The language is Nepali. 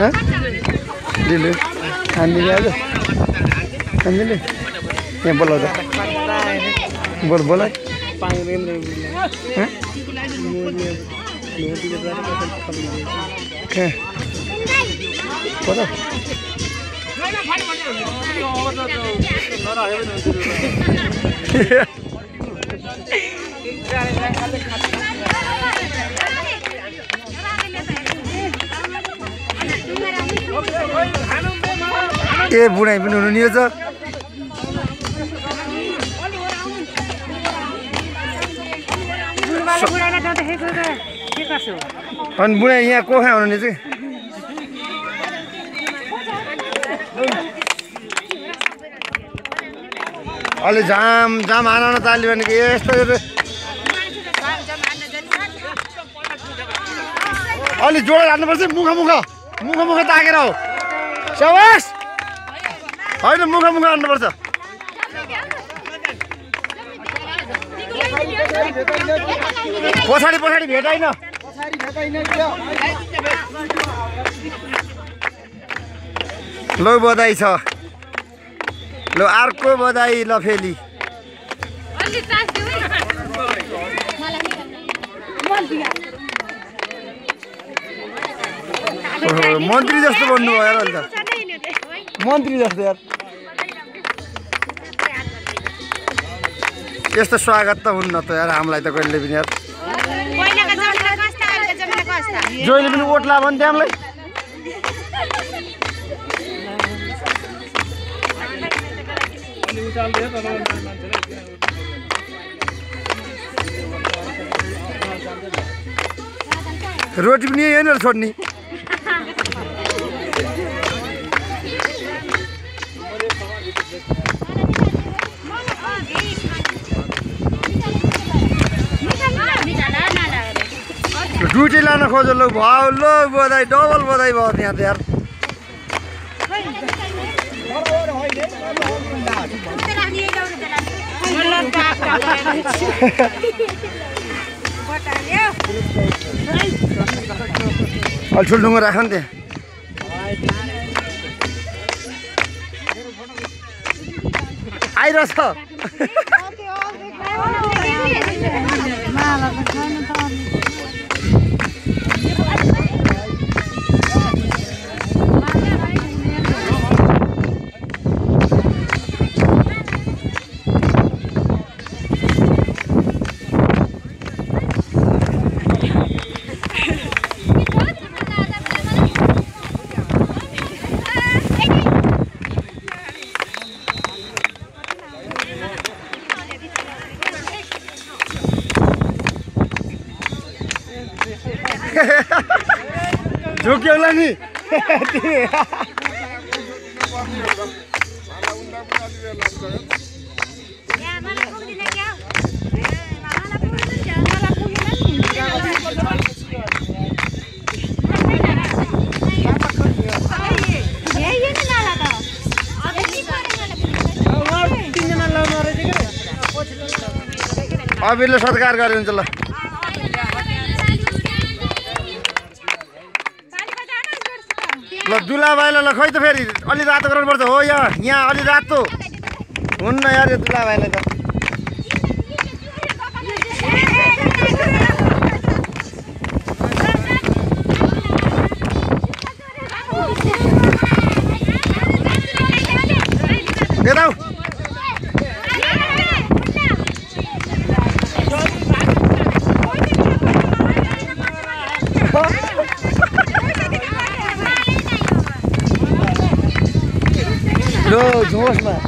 दिलु खान्दिने आज खान्दिने यहाँ बोलाउँछ बोल बोल ए बुढाइ पनि हुनु नि यो छ अनि बुढाइ यहाँ कोखा हुनु चाहिँ अलि जाम जाम हान ताल्यो भने यस्तो अलि जोडेर हान्नुपर्छ मुख मुख ताकेर हो सवास होइन मुख हान्नुपर्छ पछाडि भेटाइन लो बधाई छ लो अर्को बधाई ल फेली मन्त्री जस्तो बन्नु भयो यार अहिले त मन्त्री जस्तो यार यस्तो स्वागत त हुन्न त यार हामीलाई त कहिले पनि यार जहिले पनि ओट ला भन्थे हामीलाई रोटी पनि यही नै छोड्ने ड्युटी लान खोज लो भाउ लो बधाई डबल बधाई भयो त्यहाँ त यार अलि ठुल्ठुङ्गो राख नि त्यहाँ आइरहेछ झुक्यो होला नि अबिरले सत्कार गरे हुन्छ ल ल दुला भाइलाई ल खै त फेरि अलि रातो गराउनुपर्छ हो यहाँ अलि रातो हुन्न यार यो दुला भाइलाई त यता लो जोश में